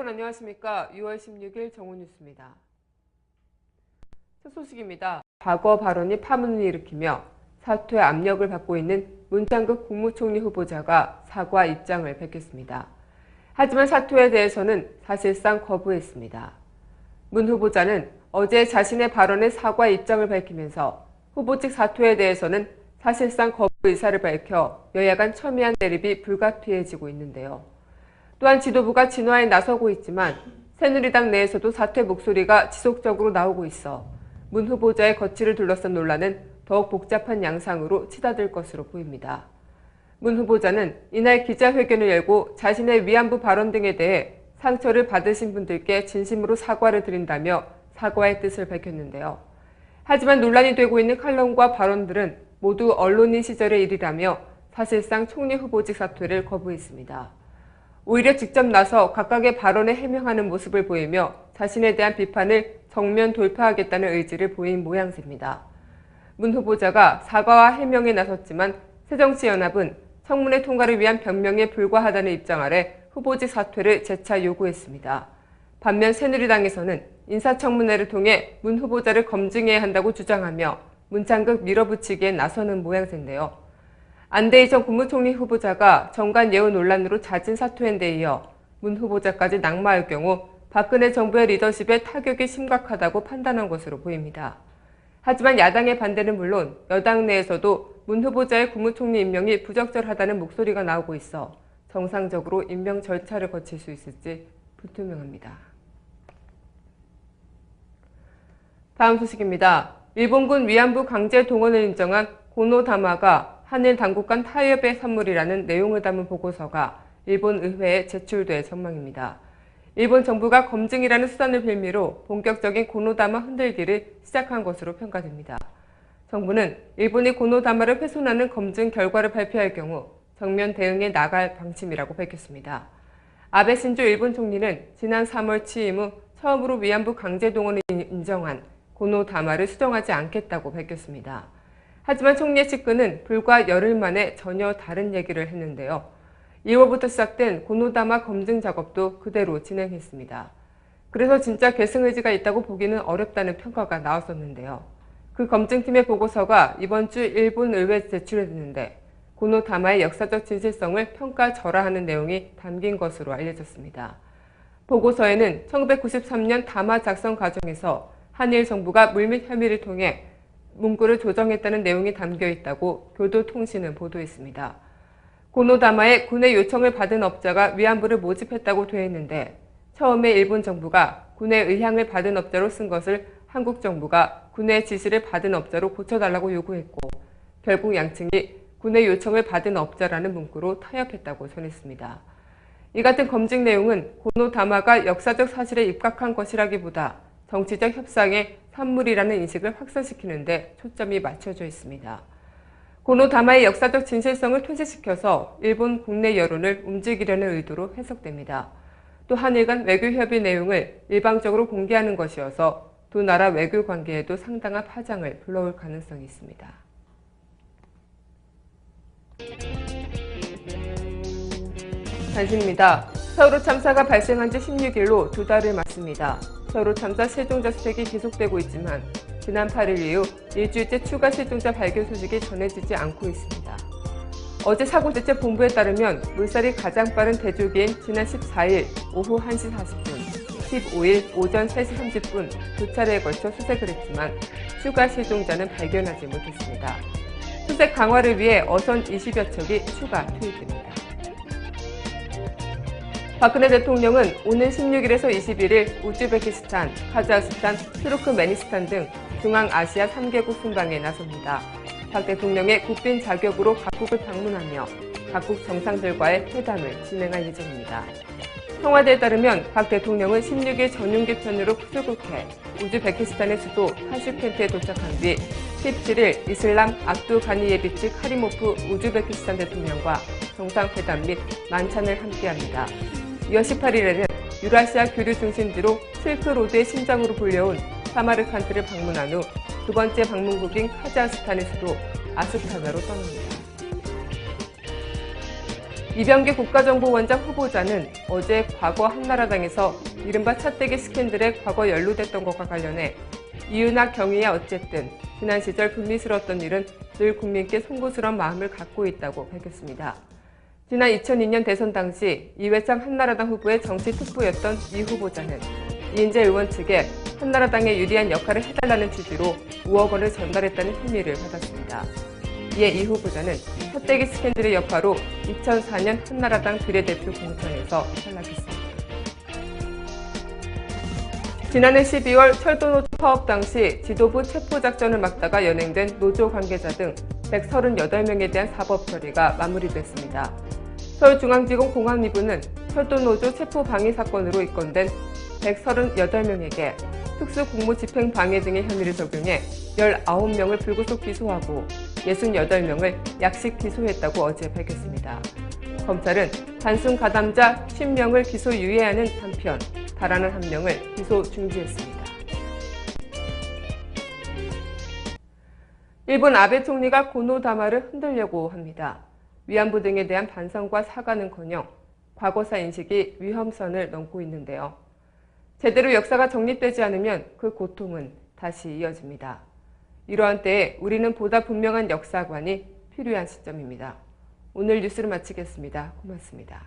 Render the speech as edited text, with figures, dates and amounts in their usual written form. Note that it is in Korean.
여러분 안녕하십니까. 6월 16일 정오뉴스입니다. 첫 소식입니다. 과거 발언이 파문을 일으키며 사퇴 압력을 받고 있는 문창극 국무총리 후보자가 사과 입장을 밝혔습니다. 하지만 사퇴에 대해서는 사실상 거부했습니다. 문 후보자는 어제 자신의 발언에 사과 입장을 밝히면서 후보직 사퇴에 대해서는 사실상 거부 의사를 밝혀 여야 간 첨예한 대립이 불가피해지고 있는데요. 또한 지도부가 진화에 나서고 있지만 새누리당 내에서도 사퇴 목소리가 지속적으로 나오고 있어 문 후보자의 거취를 둘러싼 논란은 더욱 복잡한 양상으로 치닫을 것으로 보입니다. 문 후보자는 이날 기자회견을 열고 자신의 위안부 발언 등에 대해 상처를 받으신 분들께 진심으로 사과를 드린다며 사과의 뜻을 밝혔는데요. 하지만 논란이 되고 있는 칼럼과 발언들은 모두 언론인 시절의 일이라며 사실상 총리 후보직 사퇴를 거부했습니다. 오히려 직접 나서 각각의 발언에 해명하는 모습을 보이며 자신에 대한 비판을 정면 돌파하겠다는 의지를 보인 모양새입니다. 문 후보자가 사과와 해명에 나섰지만 새정치연합은 청문회 통과를 위한 변명에 불과하다는 입장 아래 후보직 사퇴를 재차 요구했습니다. 반면 새누리당에서는 인사청문회를 통해 문 후보자를 검증해야 한다고 주장하며 문창극 밀어붙이기에 나서는 모양새인데요. 안대희 전 국무총리 후보자가 정관 예우 논란으로 자진 사퇴한 데 이어 문 후보자까지 낙마할 경우 박근혜 정부의 리더십에 타격이 심각하다고 판단한 것으로 보입니다. 하지만 야당의 반대는 물론 여당 내에서도 문 후보자의 국무총리 임명이 부적절하다는 목소리가 나오고 있어 정상적으로 임명 절차를 거칠 수 있을지 불투명합니다. 다음 소식입니다. 일본군 위안부 강제 동원을 인정한 고노다마가 한일 당국 간 타협의 산물이라는 내용을 담은 보고서가 일본 의회에 제출될 전망입니다. 일본 정부가 검증이라는 수단을 빌미로 본격적인 고노다마 흔들기를 시작한 것으로 평가됩니다. 정부는 일본이 고노다마를 훼손하는 검증 결과를 발표할 경우 정면 대응에 나갈 방침이라고 밝혔습니다. 아베 신조 일본 총리는 지난 3월 취임 후 처음으로 위안부 강제 동원을 인정한 고노다마를 수정하지 않겠다고 밝혔습니다. 하지만 총리의 측근은 불과 열흘 만에 전혀 다른 얘기를 했는데요. 2월부터 시작된 고노다마 검증 작업도 그대로 진행했습니다. 그래서 진짜 계승 의지가 있다고 보기는 어렵다는 평가가 나왔었는데요. 그 검증팀의 보고서가 이번 주 일본 의회에 제출됐는데 고노다마의 역사적 진실성을 평가절하하는 내용이 담긴 것으로 알려졌습니다. 보고서에는 1993년 다마 작성 과정에서 한일 정부가 물밑 협의를 통해 문구를 조정했다는 내용이 담겨 있다고 교도통신은 보도했습니다. 고노다마의 군의 요청을 받은 업자가 위안부를 모집했다고 되어 있는데 처음에 일본 정부가 군의 의향을 받은 업자로 쓴 것을 한국 정부가 군의 지시를 받은 업자로 고쳐달라고 요구했고 결국 양측이 군의 요청을 받은 업자라는 문구로 타협했다고 전했습니다. 이 같은 검증 내용은 고노다마가 역사적 사실에 입각한 것이라기보다 정치적 협상의 산물이라는 인식을 확산시키는 데 초점이 맞춰져 있습니다. 고노다마의 역사적 진실성을 퇴색시켜서 일본 국내 여론을 움직이려는 의도로 해석됩니다. 또 한일 간 외교 협의 내용을 일방적으로 공개하는 것이어서 두 나라 외교 관계에도 상당한 파장을 불러올 가능성이 있습니다. 단신입니다. 세월호 참사가 발생한 지 16일로 2달을 맞습니다. 세월호 참사 실종자 수색이 계속되고 있지만 지난 8일 이후 일주일째 추가 실종자 발견 소식이 전해지지 않고 있습니다. 어제 사고대책본부에 따르면 물살이 가장 빠른 대조기엔 지난 14일 오후 1시 40분, 15일 오전 3시 30분 두 차례에 걸쳐 수색을 했지만 추가 실종자는 발견하지 못했습니다. 수색 강화를 위해 어선 20여 척이 추가 투입됩니다. 박근혜 대통령은 오는 16일에서 21일 우즈베키스탄, 카자흐스탄, 투르크메니스탄 등 중앙아시아 3개국 순방에 나섭니다. 박 대통령의 국빈 자격으로 각국을 방문하며 각국 정상들과의 회담을 진행할 예정입니다. 청와대에 따르면 박 대통령은 16일 전용기 편으로 출국해 우즈베키스탄의 수도 타슈켄트에 도착한 뒤 17일 이슬람 압두 가니예비츠 카리모프 우즈베키스탄 대통령과 정상회담 및 만찬을 함께합니다. 이어 18일에는 유라시아 교류 중심지로 실크로드의 심장으로 불려온 사마르칸트를 방문한 후 두 번째 방문국인 카자흐스탄의 수도 아스타나로 떠납니다. 이병기 국가정보원장 후보자는 어제 과거 한나라당에서 이른바 차떼기 스캔들에 과거 연루됐던 것과 관련해 이유나 경위야 어쨌든 지난 시절 불미스러웠던 일은 늘 국민께 송구스러운 마음을 갖고 있다고 밝혔습니다. 지난 2002년 대선 당시 이회창 한나라당 후보의 정치 특보였던 이 후보자는 이인재 의원 측에 한나라당에 유리한 역할을 해달라는 취지로 5억 원을 전달했다는 혐의를 받았습니다. 이에 이 후보자는 차떼기 스캔들의 여파로 2004년 한나라당 비례대표 공천에서 탈락했습니다. 지난해 12월 철도노조 파업 당시 지도부 체포작전을 막다가 연행된 노조 관계자 등 138명에 대한 사법 처리가 마무리됐습니다. 서울중앙지검 공안위부는 철도노조 체포방해 사건으로 입건된 138명에게 특수공무집행방해 등의 혐의를 적용해 19명을 불구속 기소하고 68명을 약식 기소했다고 어제 밝혔습니다. 검찰은 단순 가담자 10명을 기소 유예하는 한편 달아난 1명을 기소 중지했습니다. 일본 아베 총리가 고노다마를 흔들려고 합니다. 위안부 등에 대한 반성과 사과는커녕 과거사 인식이 위험선을 넘고 있는데요. 제대로 역사가 정립되지 않으면 그 고통은 다시 이어집니다. 이러한 때에 우리는 보다 분명한 역사관이 필요한 시점입니다. 오늘 뉴스를 마치겠습니다. 고맙습니다.